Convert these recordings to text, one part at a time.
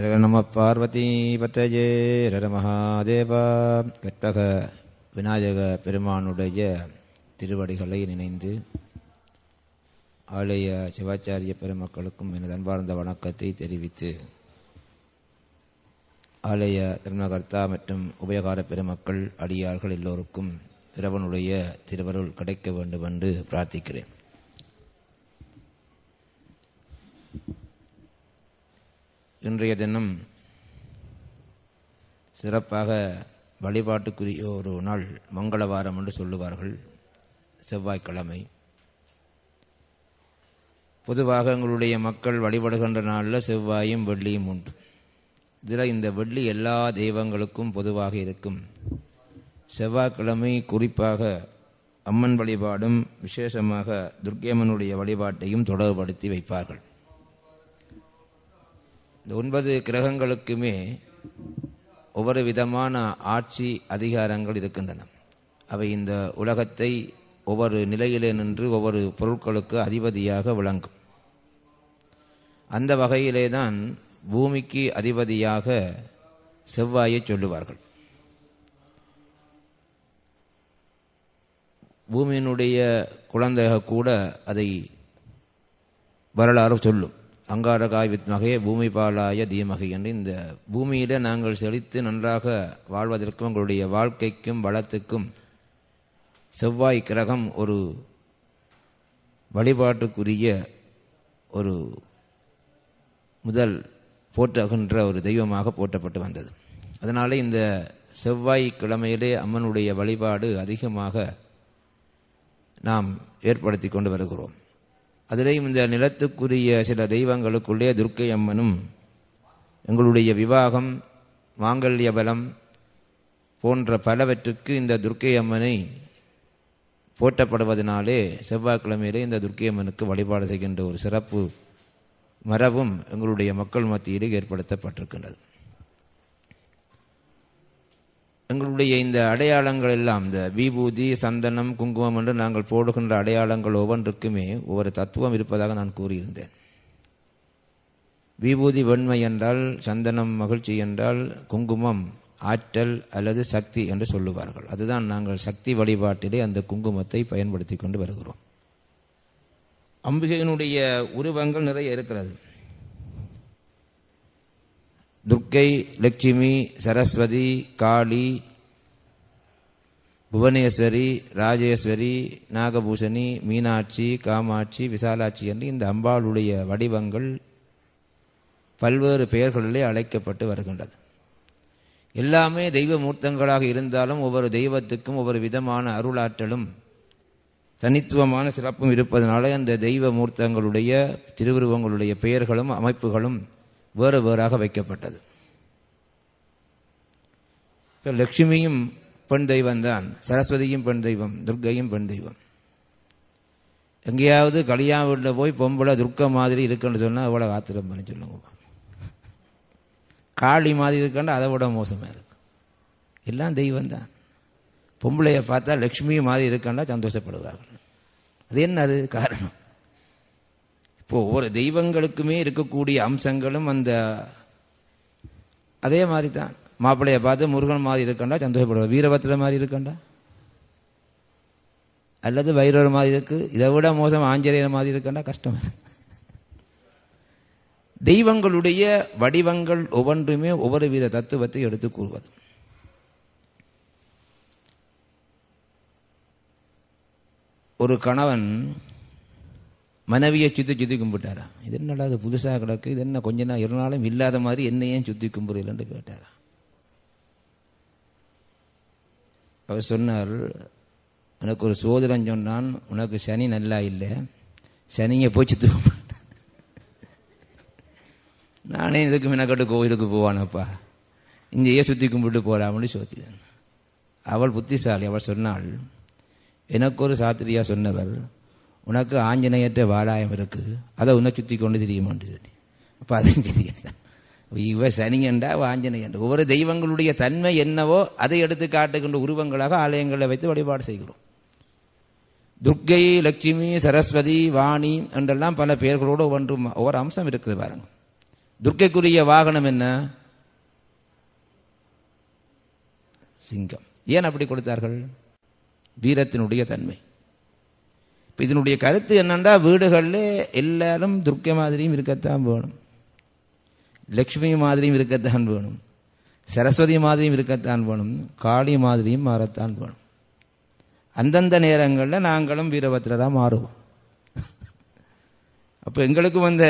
நம பார்வதி பத்தஜே ரர மகாதேவா. கற்பக விநாயக பெருமானுடைய திருவடிகளை நினைந்து ஆலய சிவாச்சாரிய பெருமக்களுக்கும் எனது அன்பார்ந்த வணக்கத்தை தெரிவித்து, ஆலய தர்மகர்த்தா மற்றும் உபயகார பெருமக்கள் அடியார்கள் எல்லோருக்கும் இறைவனுடைய திருவருள் கிடைக்க வேண்டும் என்று பிரார்த்திக்கிறேன். இன்றைய தினம் சிறப்பாக வழிபாட்டுக்குரிய ஒரு நாள், மங்களவாரம் என்று சொல்லுவார்கள், செவ்வாய்க்கிழமை. பொதுவாக எங்களுடைய மக்கள் வழிபடுகின்ற நாளில் செவ்வாயும் வெள்ளியும் உண்டு. இதில் இந்த வெள்ளி எல்லா தெய்வங்களுக்கும் பொதுவாக இருக்கும். செவ்வாய்க்கிழமை குறிப்பாக அம்மன் வழிபாடும் விசேஷமாக துர்க்கையம்மனுடைய வழிபாட்டையும் தொடர்படுத்தி வைப்பார்கள். இந்த 9 கிரகங்களுக்குமே ஒவ்வொரு விதமான ஆட்சி அதிகாரங்கள் இருக்கின்றன. அவை இந்த உலகத்தை ஒவ்வொரு நிலையிலே நின்று ஒவ்வொரு பொருட்களுக்கு அதிபதியாக விளங்கும். அந்த வகையிலே தான் பூமிக்கு அதிபதியாக செவ்வாயை சொல்லுவார்கள். பூமியினுடைய குழந்தைக கூட அதை வரலாறு சொல்லும். அங்காரகாய் வித்மகே பூமி பாலாய தீமகை என்று இந்த பூமியில் நாங்கள் செழித்து நன்றாக வாழ்வதற்கும் எங்களுடைய வாழ்க்கைக்கும் வளத்துக்கும் செவ்வாய் கிரகம் ஒரு வழிபாட்டுக்குரிய ஒரு முதல் போற்றுகின்ற ஒரு தெய்வமாக போற்றப்பட்டு வந்தது. அதனாலே இந்த செவ்வாய் கிழமையிலே அம்மனுடைய வழிபாடு அதிகமாக நாம் ஏற்படுத்தி கொண்டு வருகிறோம். அதிலேயும் இந்த நிலத்துக்குரிய சில தெய்வங்களுக்குள்ளே துர்க்கை அம்மனும் எங்களுடைய விவாகம், மாங்கல்ய பலம் போன்ற பலவற்றுக்கு இந்த துர்க்கை அம்மனை போற்றப்படுவதனாலே செவ்வாய்க்கிழமையிலே இந்த துர்க்கை அம்மனுக்கு வழிபாடு செய்கின்ற ஒரு சிறப்பு மரபும் எங்களுடைய மக்கள் மத்தியிலே ஏற்படுத்தப்பட்டிருக்கின்றது. எங்களுடைய இந்த அடையாளங்கள் எல்லாம், இந்த விபூதி, சந்தனம், குங்குமம் என்று நாங்கள் போடுகின்ற அடையாளங்கள் ஒவ்வொன்றுக்குமே ஒவ்வொரு தத்துவம் இருப்பதாக நான் கூறியிருந்தேன். விபூதி வெண்மை என்றால், சந்தனம் மகிழ்ச்சி என்றால், குங்குமம் ஆற்றல் அல்லது சக்தி என்று சொல்லுவார்கள். அதுதான் நாங்கள் சக்தி வழிபாட்டிலே அந்த குங்குமத்தை பயன்படுத்தி கொண்டு வருகிறோம். அம்பிகையினுடைய உருவங்கள் நிறைய இருக்கிறது. துர்க்கை, லட்சுமி, சரஸ்வதி, காளி, புவனேஸ்வரி, ராஜேஸ்வரி, நாகபூஷணி, மீனாட்சி, காமாட்சி, விசாலாட்சி என்று இந்த அம்பாளுடைய வடிவங்கள் பல்வேறு பெயர்களிலே அழைக்கப்பட்டு வருகின்றது. எல்லாமே தெய்வ மூர்த்தங்களாக இருந்தாலும் ஒவ்வொரு தெய்வத்துக்கும் ஒவ்வொரு விதமான அருளாற்றலும் தனித்துவமான சிறப்பும் இருப்பதனால அந்த தெய்வ மூர்த்தங்களுடைய திருவுருவங்களுடைய பெயர்களும் அமைப்புகளும் வேறு வேறாக வைக்கப்பட்டது. இப்போ லட்சுமியும் பெண் தெய்வம்தான், சரஸ்வதியும் பெண் தெய்வம், துர்க்கையும் பெண் தெய்வம். எங்கேயாவது கல்யாண வீட்டில் போய் பொம்பளை துர்க்கை மாதிரி இருக்குன்னு சொன்னால் எவ்வளோ ஆத்திரம் பண்ணி சொல்லுங்க. காளி மாதிரி இருக்காண்டா அதை விட மோசமாக இருக்கு. எல்லாம் தெய்வம்தான். பொம்பளையை பார்த்தா லக்ஷ்மி மாதிரி இருக்காண்டா சந்தோஷப்படுவார்கள். அது என்ன அது காரணம்? இப்போ ஒவ்வொரு தெய்வங்களுக்குமே இருக்கக்கூடிய அம்சங்களும் அந்த அதே மாதிரி தான். மாப்பிள்ளையை பார்த்து முருகன் மாதிரி இருக்காண்டா சந்தோஷப்படுவார். வீரபத்திர மாதிரி இருக்காண்டா அல்லது வைரவர் மாதிரி இருக்கு, இதை விட மோசம் ஆஞ்சநேயர் மாதிரி இருக்காண்டா கஷ்டம். தெய்வங்களுடைய வடிவங்கள் ஒவ்வொன்றுமே ஒவ்வொரு வித தத்துவத்தை எடுத்து கூறுவது. ஒரு கணவன் மனைவியை சுற்றி கும்பிட்டாரா. இது என்னடா அது புதுசாக கிடக்கு, இது என்ன கொஞ்ச நாள் இருந்தாலும் இல்லாத மாதிரி என்ன ஏன் சுற்றி கும்பிடுறேன்னு கேட்டாரா. அவர் சொன்னார், உனக்கு ஒரு சோதரன் சொன்னான், உனக்கு சனி நல்லா இல்லை, சனியை போய் சுற்றி கும்பிட்ட. நானே இதுக்கு மினக்கட்டு கோயிலுக்கு போவானப்பா, இங்கேயே சுற்றி கும்பிட்டு போகலாம்னு சோத்திதான். அவள் புத்திசாலி. அவள் சொன்னாள், எனக்கு ஒரு சாத்திரியா சொன்னவர், உனக்கு ஆஞ்சநேயற்ற வாலாயம் இருக்கு, அதை உன்னை சுற்றி கொண்டு தெரியுமான்னு சொல்லி. அப்போ அதுவும் தெரியாது. இவ சனியண்டா ஆஞ்சநேயண்டா ஒவ்வொரு தெய்வங்களுடைய தன்மை என்னவோ அதை எடுத்து காட்டுகின்ற உருவங்களாக ஆலயங்களில் வைத்து வழிபாடு செய்கிறோம். துர்க்கை, லட்சுமி, சரஸ்வதி, வாணி என்றெல்லாம் பல பெயர்களோடு ஒவ்வொரு அம்சம் இருக்குது பாருங்க. துர்க்கைக்குரிய வாகனம் என்ன? சிங்கம். ஏன் அப்படி கொடுத்தார்கள்? வீரத்தினுடைய தன்மை. இப்போ இதனுடைய கருத்து என்னென்னா, வீடுகளில் எல்லாரும் துர்க்கை மாதிரியும் இருக்கத்தான் வேணும், லக்ஷ்மி மாதிரியும் இருக்கத்தான் வேணும், சரஸ்வதி மாதிரியும் இருக்கத்தான் வேணும், காளி மாதிரியும் மாறத்தான் வேணும். அந்தந்த நேரங்களில் நாங்களும் வீரபத்திரராக மாறுவோம். அப்போ எங்களுக்கும் அந்த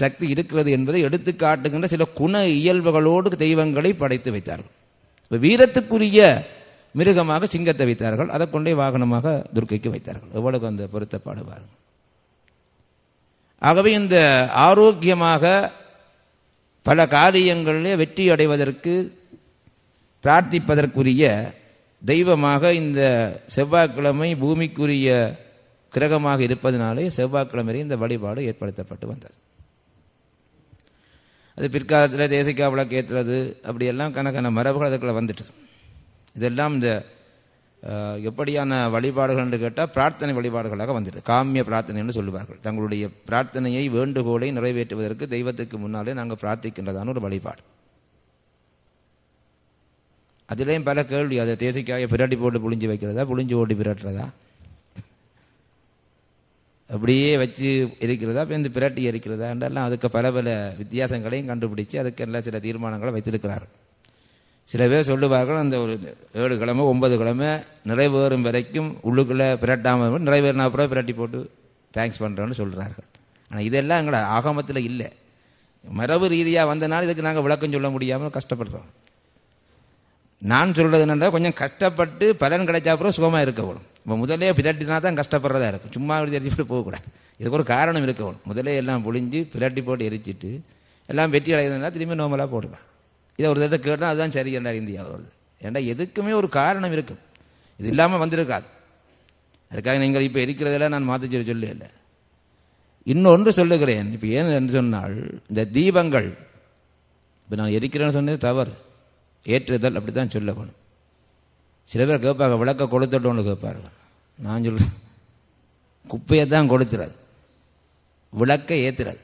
சக்தி இருக்கிறது என்பதை எடுத்து காட்டுகின்ற சில குண இயல்புகளோடு தெய்வங்களை படைத்து வைத்தார்கள். இப்போ வீரத்துக்குரிய மிருகமாக சிங்கத்தை வைத்தார்கள், அதை கொண்டே வாகனமாக துர்க்கைக்கு வைத்தார்கள். எவ்வளவு அந்த பொருத்தப்பாடு பாருங்கள். ஆகவே இந்த ஆரோக்கியமாக பல காரியங்களிலே வெற்றி அடைவதற்கு பிரார்த்திப்பதற்குரிய தெய்வமாக இந்த செவ்வாய்க்கிழமை பூமிக்குரிய கிரகமாக இருப்பதனாலே செவ்வாய்க்கிழமை இந்த வழிபாடு ஏற்படுத்தப்பட்டு வந்தது. அது பிற்காலத்தில் தேசிக்கா விளக்கு ஏற்றுறது அப்படியெல்லாம் கணக்கான மரபுகள் அதுக்குள்ள வந்துட்டு. இதெல்லாம் இந்த எப்படியான வழிபாடுகள் என்று கேட்டால் பிரார்த்தனை வழிபாடுகளாக வந்துட்டு, காமிய பிரார்த்தனை என்று சொல்லுவார்கள். தங்களுடைய பிரார்த்தனையை வேண்டுகோளை நிறைவேற்றுவதற்கு தெய்வத்துக்கு முன்னாலே நாங்கள் பிரார்த்திக்கின்றதான ஒரு வழிபாடு. அதிலேயும் பல கேள்வி. அதை தேசிக்காயை பிரட்டி போட்டு புளிஞ்சு வைக்கிறதா, புளிஞ்சு ஓட்டி பிரட்டுறதா, அப்படியே வச்சு இருக்கிறதா, இப்போ இந்த பிரட்டி இருக்கிறதா என்றெல்லாம் அதுக்கு பல பல வித்தியாசங்களையும் கண்டுபிடிச்சு அதுக்கெல்லாம் சில தீர்மானங்களை வைத்திருக்கிறார்கள். சில பேர் சொல்லுவார்கள், அந்த ஒரு 7 கிழமை 9 கிழமை நிறைவேறும் வரைக்கும் உள்ளுக்குள்ளே பிரட்டாமல் நிறைவேறினா அப்புறம் பிரட்டி போட்டு தேங்க்ஸ் பண்ணுறோன்னு சொல்கிறார்கள். ஆனால் இதெல்லாம் எங்களை ஆகமத்தில் இல்லை. மரபு ரீதியாக வந்தனால இதுக்கு நாங்கள் விளக்கம் சொல்ல முடியாமல் கஷ்டப்படுறோம். நான் சொல்கிறது என்னென்னா, கொஞ்சம் கஷ்டப்பட்டு பலன் கிடைச்சா அப்புறம் சுகமாக இருக்கணும். இப்போ முதலே பிரட்டினா தான் கஷ்டப்படுறதா இருக்கும், சும்மா எரிச்சுட்டு போகக்கூடாது. இதுக்கு ஒரு காரணம் இருக்கணும். முதலே எல்லாம் புழிஞ்சு பிரட்டி போட்டு எரிச்சிட்டு எல்லாம் வெற்றி அடைகிறதுனா திரும்பி நோமலாக போடலாம். இதை ஒரு தடவை கேட்டால் அதுதான் சரி என்ன இந்தியா வருது. ஏன்னா எதுக்குமே ஒரு காரணம் இருக்கும், இது இல்லாமல் வந்திருக்காது. அதுக்காக நீங்கள் இப்போ இருக்கிறதெல்லாம் நான் மாற்றி சொல்ல இல்லை. இன்னொன்று சொல்லுகிறேன். இப்போ ஏன் என்று சொன்னால், இந்த தீபங்கள் இப்போ நான் எரிக்கிறேன்னு சொன்னது தவறு, ஏற்றுதல் அப்படி தான் சொல்ல வேணும். சில பேர் கேட்பாங்க, விளக்க கொளுத்தட்டோன்னு கேட்பார்கள். நான் சொல்கிறேன், குப்பையை தான் கொளுத்துறது, விளக்கை ஏற்றுறது.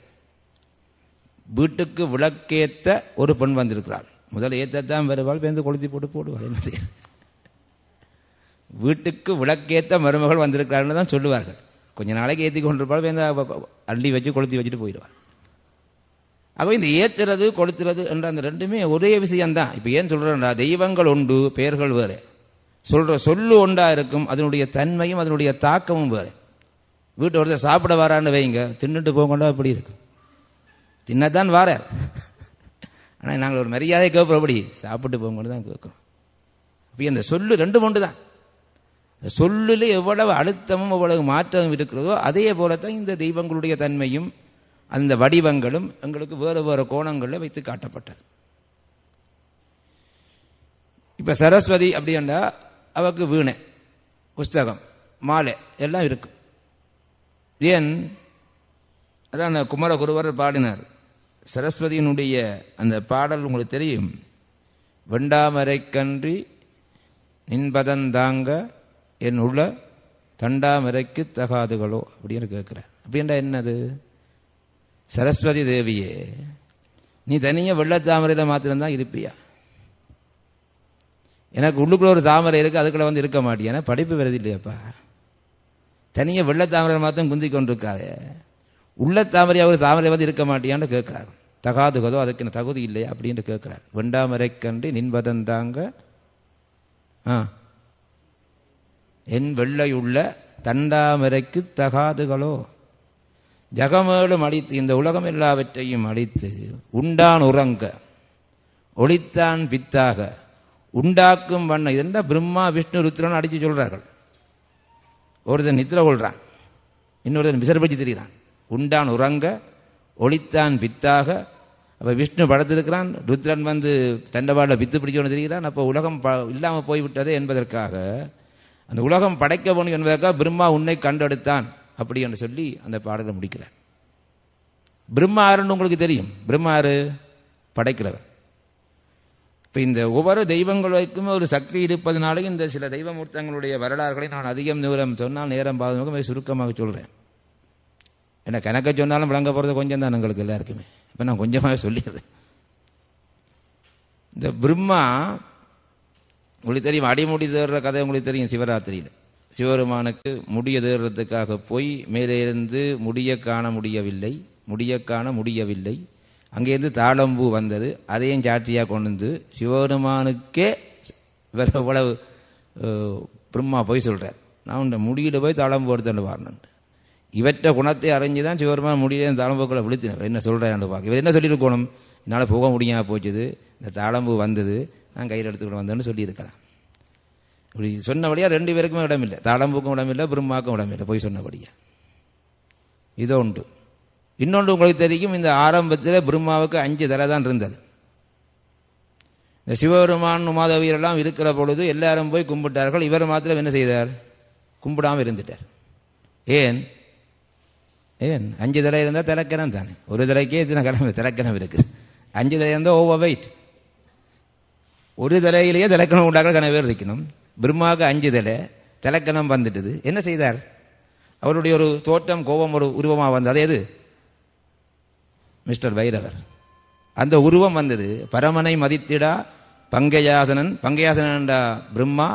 வீட்டுக்கு விளக்கேற்ற ஒரு பெண் வந்திருக்கிறாள், முதல்ல ஏற்றத்தான் வருவாள், பேருந்து கொளுத்தி போட்டு போடுவாள். என்ன செய்ய, வீட்டுக்கு விளக்கேற்ற மருமகள் வந்திருக்கிறாள்னு தான் சொல்லுவார்கள். கொஞ்சம் நாளைக்கு ஏற்றி கொண்டிருப்பாள், பேருந்து அள்ளி வச்சு கொளுத்தி வச்சுட்டு போயிடுவாள். ஆகவே இந்த ஏற்றுறது கொளுத்துறது என்ற அந்த ரெண்டுமே ஒரே விஷயம்தான். இப்போ ஏன் சொல்கிறேன்னா, தெய்வங்கள் உண்டு, பெயர்கள் வேறு, சொல்கிற சொல்லு ஒன்றாக இருக்கும், அதனுடைய தன்மையும் அதனுடைய தாக்கமும் வேறு. வீட்டு ஒருத்தர் சாப்பிட வரான்னு வைங்க, தின்னுட்டு போகண்டா அப்படி இருக்கும், தின்னதான் வாரார். ஆனால் நாங்கள் ஒரு மரியாதை கேட்போம், சாப்பிட்டு போங்கன்னு தான் கேட்குறோம். அப்போ இந்த சொல்லு ரெண்டு ஒன்று தான். இந்த சொல்லில் எவ்வளவு அழுத்தமும் எவ்வளவு மாற்றமும் இருக்கிறதோ அதே போலத்தான் இந்த தெய்வங்களுடைய தன்மையும் அந்த வடிவங்களும் எங்களுக்கு வேறு வேறு கோணங்களில் வைத்து காட்டப்பட்டது. இப்போ சரஸ்வதி அப்படின்னா அவருக்கு வீணை, புஸ்தகம், மாலை எல்லாம் இருக்கும். ஏன், அதான் குமரகுருவர் பாடினார். சரஸ்வதியினுடைய அந்த பாடல் உங்களுக்கு தெரியும். வெண்டாமரைக்கன்றி நின்பதந்தாங்க என் உள்ள தண்டாமரைக்கு தகாதுகளோ அப்படின்னு கேட்குறார். அப்படின்னா என்னது, சரஸ்வதி தேவியே நீ தனியாக வெள்ளத்தாமரையில் மாத்திரம்தான் இருப்பியா? எனக்கு உள்ளுக்குள்ள ஒரு தாமரை இருக்குது, அதுக்குள்ள வந்து இருக்க மாட்டியா? படிப்பு வருது இல்லையாப்பா, தனியாக வெள்ளத்தாமரை மாத்திரம் குந்தி கொண்டு இருக்காது, உள்ள தாமரையாக ஒரு தாமரை வந்து இருக்க மாட்டியான்னு கேட்குறார். தகாதுகதோ, அதுக்கு என்ன தகுதி இல்லையா அப்படின்ட்டு கேட்குறார். வெண்டாமரைக்கன்றி நின்பதந்தாங்க என் வெள்ளையுள்ள தண்டாமரைக்கு தகாதுகளோ. ஜகமேலும் அழித்து, இந்த உலகம் எல்லாவற்றையும் அழித்து உண்டான் உறங்க ஒளித்தான் பித்தாக உண்டாக்கும் வண்ணம். இதெல்லாம் பிரம்மா விஷ்ணு ருத்ரன் அடித்து சொல்கிறார்கள். ஒருத்தன் நித்திர கொள்றான், இன்னொருத்தன் விசர்படிச்சு தெரிகிறான். உண்டான் உறங்க ஒளித்தான் பித்தாக. அப்போ விஷ்ணு படுத்திருக்கிறான், ருத்ரன் வந்து தண்டவாளில் பித்து பிடிச்சோன்னு தெரிகிறான். அப்போ உலகம் இல்லாமல் போய்விட்டது என்பதற்காக, அந்த உலகம் படைக்க போகணும் என்பதற்காக பிரம்மா உன்னை கண்டெடுத்தான் அப்படி என்று சொல்லி அந்த பாடலை முடிக்கிறார். பிரம்மா யாருன்னு உங்களுக்கு தெரியும். பிரம்மா யாரு? படைக்கிறவர். இப்போ இந்த ஒவ்வொரு தெய்வங்களுக்குமே ஒரு சக்தி இருப்பதனாலே இந்த சில தெய்வமூர்த்தங்களுடைய வரலாறுகளை நான் அதிகம் தூரம் சொன்னால் நேரம் பாதுகாக்க சுருக்கமாக சொல்கிறேன். ஏன்னா கணக்கை சொன்னாலும் விளங்க போகிறது கொஞ்சம் தான் எங்களுக்கு எல்லாருக்குமே. இப்போ நான் கொஞ்சமாக சொல்லிடுறேன். இந்த பிரம்மா உங்களுக்கு தெரியும், அடிமுடி தேடுற கதை உங்களுக்கு தெரியும். சிவராத்திரியில் சிவபெருமானுக்கு முடிய தேடுறதுக்காக போய் மேலே இருந்து முடிய காண முடியவில்லை. அங்கேருந்து தாளம்பூ வந்தது, அதையும் சாட்சியாக கொண்டு வந்து சிவபெருமானுக்கே வேற எவ்வளவு பிரம்மா போய் சொல்கிறார், நான் இந்த முடியில் போய் தாளம்பூ எடுத்துட்டு வரணும். இவற்ற குணத்தை அறிஞ்சு தான் சிவபெருமான் முடியல தாளம்பூக்களை விழுத்தினார். என்ன சொல்கிறேன் பார்க்க, இவர் என்ன சொல்லியிருக்கணும், என்னால் போக முடியாமல் போச்சுது, இந்த தாளம்பூ வந்தது, நான் கையில் எடுத்துக்கிட்டு வந்தேன்னு சொல்லியிருக்கிறேன். இப்படி சொன்னபடியாக 2 பேருக்குமே இடமில்லை, தாளம்பூக்கும் இடமில்லை, பிரம்மாவுக்கும் இடமில்லை, போய் சொன்னபடியா. இதோ உண்டு. இன்னொன்று உங்களுக்கு தெரியும், இந்த ஆரம்பத்தில் பிரம்மாவுக்கு 5 தலை தான் இருந்தது. இந்த சிவபெருமான் உமாதேவியரெல்லாம் இருக்கிற பொழுது எல்லாரும் போய் கும்பிட்டார்கள். இவர் மாத்திரம் என்ன செய்தார், கும்பிடாமல் இருந்துட்டார். ஏன் 5 தலை இருந்தால் திலக்கணம் தானே, ஒரு தலைக்கே இத்தனை கிழமை திலக்கணம் இருக்குது. 5 தலை இருந்தால் ஓவர் வெயிட், ஒரு தலையிலேயே திலக்கணம் உண்டாக்க கன பேர் இருக்கணும். பிரம்மாவுக்கு 5 தலை, திலக்கணம் வந்துட்டுது. என்ன செய்தார், அவருடைய ஒரு தோற்றம் கோபம் ஒரு உருவமாக வந்தது. அது எது, மிஸ்டர் பைரவர். அந்த உருவம் வந்தது. பரமனை மதித்திடா பங்கயாசனன் பிரம்மா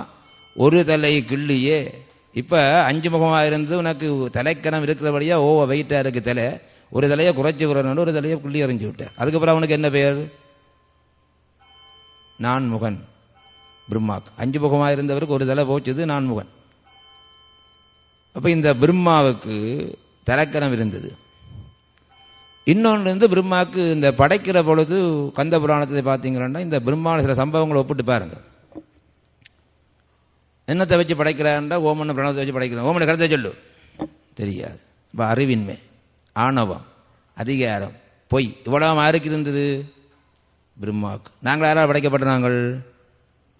ஒரு தலை கிள்ளியே. இப்போ 5 முகமாக இருந்து உனக்கு தலைக்கணம் இருக்கிறபடியா ஓவர் வெயிட்டாக இருக்கு தலை, ஒரு தலையை குறைச்சி விடணும், ஒரு தலையை கிள்ளி எறிஞ்சு விட்டார். அதுக்கப்புறம் அவனுக்கு என்ன பெயர், நான்முகன். பிரம்மாக்கு 5 முகமாக இருந்தவருக்கு ஒரு தலை போச்சுது, நான்முகன். அப்போ இந்த பிரம்மாவுக்கு தலைக்கணம் இருந்தது. இன்னொன்று வந்து பிரம்மாவுக்கு இந்த படைக்கிற பொழுது கந்த புராணத்தை பார்த்தீங்கன்னா இந்த பிரம்மாவில் சில சம்பவங்களை ஒப்பிட்டு பாருங்க. என்னத்தை வச்சு படைக்கிறான்டா, ஓமன்னு பிரணவத்தை வச்சு படைக்கிறேன், ஓமனை கருத்தை சொல்லு தெரியாது. இப்போ அறிவின்மை, ஆணவம், அதிகாரம், பொய், இவ்வளவு யாருக்கு இருந்தது, பிரம்மாவுக்கு. நாங்கள் யாராவது படைக்கப்பட்ட நாங்கள்,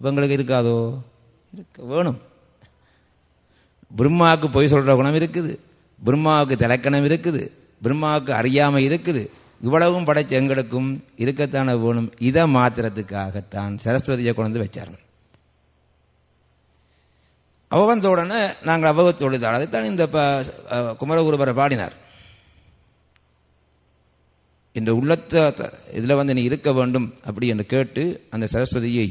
இவங்களுக்கு இருக்காதோ, இருக்க வேணும். பிரம்மாவுக்கு பொய் சொல்கிற குணம் இருக்குது, பிரம்மாவுக்கு திலக்கணம் இருக்குது, பிரம்மாவுக்கு அறியாமை இருக்குது. இவ்வளவும் படைச்ச எங்களுக்கும் இருக்கத்தானே வேணும். இதை மாத்திரத்துக்காகத்தான் சரஸ்வதியை கொண்டு வச்சார்கள். அவகந்தோடனே நாங்கள் அவகத்தொழுதாள். அதைத்தான் இந்த குமரகுருபரை பாடினார். இந்த உள்ளத்தை இதில் வந்து நீ இருக்க வேண்டும் அப்படி என்று கேட்டு அந்த சரஸ்வதியை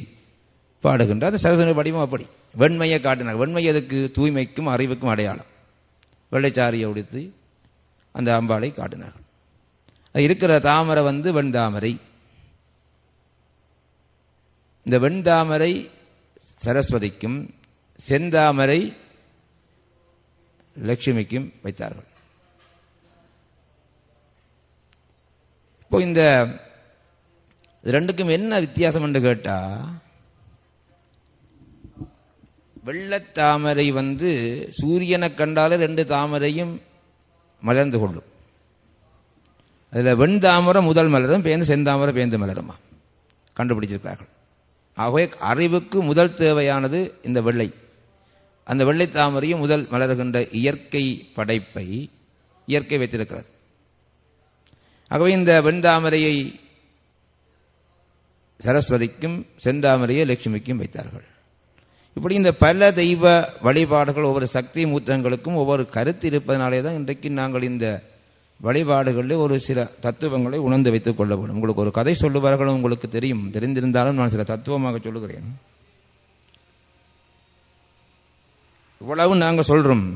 பாடுகின்றார். அந்த சரஸ்வதி வடிவம் அப்படி வெண்மையை காட்டினார். வெண்மை எதுக்கு, தூய்மைக்கும் அறிவுக்கும் அடையாளம். வெள்ளைச்சாரியை உடுத்தி அந்த அம்பாளை காட்டினார்கள். இருக்கிற தாமரை வந்து வெண்தாமரை. இந்த வெண்தாமரை சரஸ்வதிக்கும் செந்தாமரை லட்சுமிக்கும் வைத்தார்கள். இப்போ இந்த ரெண்டுக்கும் என்ன வித்தியாசம் என்று கேட்டா, வெள்ளத்தாமரை வந்து சூரியனை கண்டாலே 2 தாமரையும் மலர்ந்து கொள்ளும். அதில் வெண்தாமரை முதல் மலரும், பேருந்து செந்தாமரை பேருந்து மலருமா கண்டுபிடிச்சிருக்கிறார்கள். ஆகவே அறிவுக்கு முதல் தேவையானது இந்த வெள்ளை. அந்த வெள்ளை தாமரையும் முதல் மலர்கின்ற இயற்கை படைப்பை இயற்கை வைத்திருக்கிறது. ஆகவே இந்த வெண்தாமரையை சரஸ்வதிக்கும் செந்தாமரையை லட்சுமிக்கும் வைத்தார்கள். இப்படி இந்த பல தெய்வ வழிபாடுகள் ஒவ்வொரு சக்தி மூத்தங்களுக்கும் ஒவ்வொரு கருத்து இருப்பதனாலே தான் இன்றைக்கு நாங்கள் இந்த வழிபாடுகளில் ஒரு சில தத்துவங்களை உணர்ந்து வைத்துக் கொள்ள வேண்டும். உங்களுக்கு ஒரு கதை சொல்லுவார்கள், உங்களுக்கு தெரிந்திருந்தாலும் நான் சில தத்துவமாக சொல்லுகிறேன். இவ்வளவு நாங்கள் சொல்றோம்.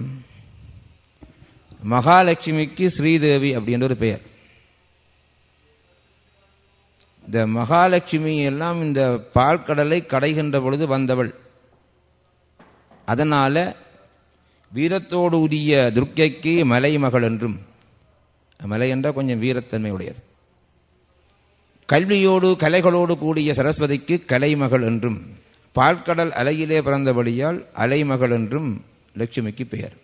மகாலட்சுமிக்கு ஸ்ரீதேவி அப்படின்ற ஒரு பெயர். இந்த மகாலட்சுமி எல்லாம் இந்த பால்கடலை கடைகின்ற பொழுது வந்தவள். அதனால வீரத்தோடு உரிய துர்க்கைக்கு மலை மகள் என்றும், மலை என்றால் கொஞ்சம் வீரத்தன்மை உடையது. கல்வியோடு கலைகளோடு கூடிய சரஸ்வதிக்கு கலைமகள் என்றும், பால்கடல் அலையிலே பிறந்தபடியால் அலைமகள் என்றும் லட்சுமிக்கு பெயர்.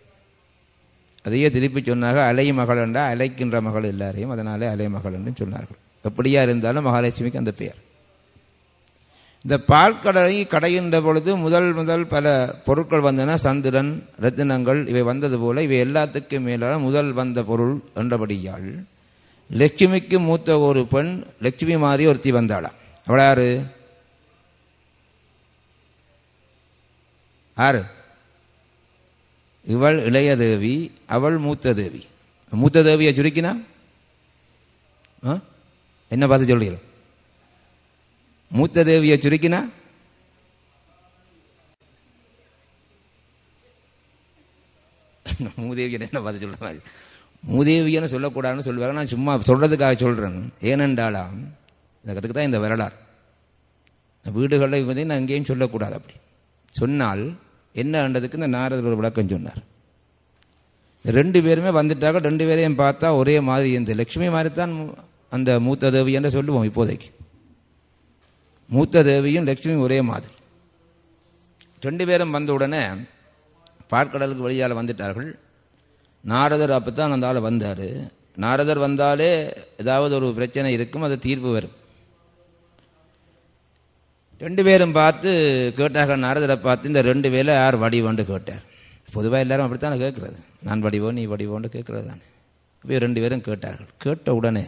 அதையே திருப்பி சொன்னாங்க, அலைமகள் என்றால் அலைக்கின்ற மகள் எல்லாரையும், அதனாலே அலைமகள் என்றும் சொன்னார்கள். எப்படியா இருந்தாலும் மகாலட்சுமிக்கு அந்த பெயர். இந்த பால்கடலை கடைகின்ற பொழுது முதல் பல பொருட்கள் வந்தன. சந்திரன், ரத்தினங்கள் இவை வந்தது போல இவை எல்லாத்துக்கும் மேலான முதல் வந்த பொருள் என்றபடியால் லட்சுமிக்கு மூத்த ஒரு பெண் லட்சுமி மாதிரி ஒருத்தி வந்தாளாம். அவள் யாரு? ஆறு. இவள் இளைய தேவி, அவள் மூத்த தேவி. மூத்த தேவியை சுருக்கினா என்ன பார்த்து சொல்றீங்க? மூத்த தேவியை சுருக்கினா மூதேவியன் என்ன பார்த்து சொல்ற மாதிரி மூதேவியன்னு சொல்லக்கூடாதுன்னு சொல்லுவாங்க. நான் சும்மா சொல்றதுக்காக சொல்றேன். ஏனென்றாலாம் இந்த கற்றுக்கு தான் இந்த வரலாறு. வீடுகளில் வந்து நான் எங்கேயும் சொல்லக்கூடாது. அப்படி சொன்னால் என்னன்றதுக்கு இந்த நாரதர் ஒரு விளக்கம் சொன்னார். 2 பேருமே வந்துட்டாங்க. 2 பேரையும் பார்த்தா ஒரே மாதிரி இந்த லட்சுமி மாதிரி தான் அந்த மூத்த தேவி என்று சொல்லுவோம். இப்போதைக்கு மூத்த தேவியும் லட்சுமியும் ஒரே மாதிரி. 2 பேரும் வந்த உடனே பாற்கடலுக்கு வழியால் வந்துட்டார்கள். நாரதர் அப்போ தான் அந்த ஆள் வந்தார். நாரதர் வந்தாலே ஏதாவது ஒரு பிரச்சனை இருக்கும், அது தீர்வு வரும். 2 பேரும் பார்த்து கேட்டார்கள். நாரதரை பார்த்து இந்த 2 பேரை யார் வடிவோன்னு கேட்டார். பொதுவாக எல்லாரும் அப்படித்தானே கேட்குறது, நான் வடிவோ நீ வடிவோன்னு கேட்குறது தானே. இப்போ 2 பேரும் கேட்டார்கள். கேட்ட உடனே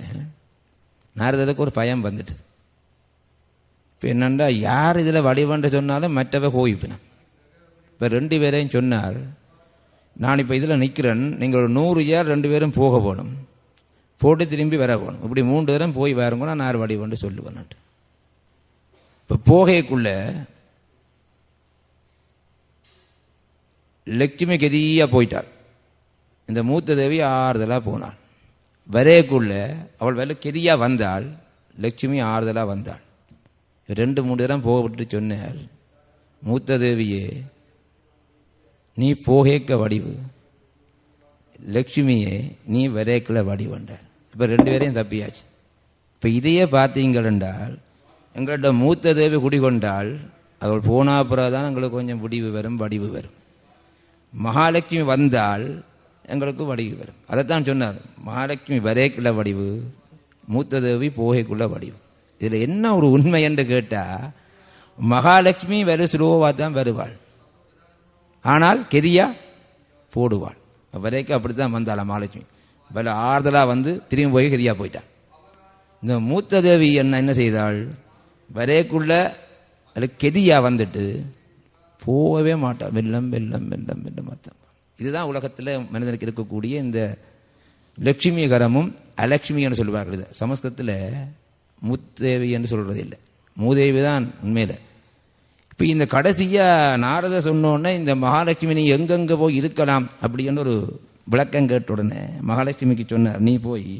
நாரதருக்கு ஒரு பயம் வந்துட்டுது. இப்போ என்னண்டா யார் இதில் வடிவன்று சொன்னாலும் மற்றவை கோவிப்பினான். இப்போ 2 பேரையும் சொன்னார், நான் இப்போ இதில் நிற்கிறேன், நீங்கள் ஒரு 100 ஏர் 2 பேரும் போக போகணும், போட்டு திரும்பி வர போகணும். இப்படி 3 தரம் போய் வரங்க நான் யார் வடிவன்று சொல்லுவேன். இப்போ போகைக்குள்ள லட்சுமி கெதியா போயிட்டாள். இந்த மூத்த தேவி ஆறுதலாக போனாள். வரையக்குள்ள அவள் வேலை கெதியா வந்தாள். லட்சுமி ஆறுதலாக வந்தாள். 2-3 தரம் போக விட்டு சொன்னாள், மூத்த தேவியே நீ போகேக்க வடிவு, லட்சுமியே நீ வரையக்குள்ள வடிவண்டார். இப்போ 2 பேரையும் தப்பியாச்சு. இப்போ இதையே பார்த்தீங்கள் என்றால் எங்கள்கிட்ட மூத்த தேவி குடிகொண்டால் அவள் போனா பிறகுதான் எங்களுக்கு கொஞ்சம் முடிவு வரும், வடிவு வரும். மகாலட்சுமி வந்தால் எங்களுக்கு வடிவு வரும். அதைத்தான் சொன்னார், மகாலட்சுமி வரைக்குள்ள வடிவு, மூத்த தேவி போகைக்குள்ள வடிவு. இதில் என்ன ஒரு உண்மை என்று கேட்டால், மகாலட்சுமி வெறு ஸ்லோவாக தான் வருவாள், ஆனால் கெதியா போடுவாள். வரைக்கும் அப்படி தான் வந்தாள் மகாலட்சுமி. வேலை ஆறுதலாக வந்து திரும்பி போய் கெதியா போயிட்டாள். இந்த மூத்த தேவி என்ன செய்தாள், வரைக்குள்ள அதுக்கு கெதியா வந்துட்டு போகவே மாட்டாள். வெள்ளம் வெள்ளம் வெள்ளம் வெள்ளம் மொத்தம். இதுதான் உலகத்தில் மனிதனுக்கு இருக்கக்கூடிய இந்த லட்சுமி கரமும் அலட்சுமி என்று சொல்லுவார்கள். இது சமஸ்கிருதத்தில் மூத்தேவி என்று சொல்றது இல்லை, மூதேவி தான் உண்மையில். இப்போ இந்த கடைசியாக நாரத சொன்னோடனே இந்த மகாலட்சுமி நீ எங்கெங்கே போய் இருக்கலாம் அப்படின்னு ஒரு விளக்கம் கேட்ட உடனே மகாலட்சுமிக்கு சொன்னார், நீ போய்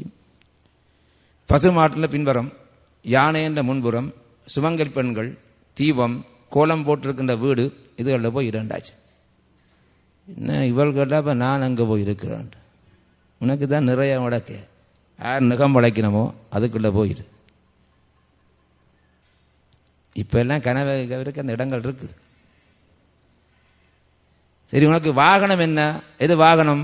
பசுமாட்டில் பின்புறம், யானை என்ற முன்புறம், சுமங்கல் பெண்கள், தீபம், கோலம் போட்டிருக்கின்ற வீடு, இதுகளில் போய் இரண்டாச்சு. என்ன இவள் கேட்டால் இப்போ நான் அங்கே போய் இருக்கிறேன், உனக்கு தான் நிறைய வடக்கு, யார் நுகம் வளைக்கணுமோ அதுக்குள்ளே போயிரு. இப்போ எல்லாம் கனவுக்கு அந்த இடங்கள் இருக்குது. சரி, உனக்கு வாகனம் என்ன, எது வாகனம்?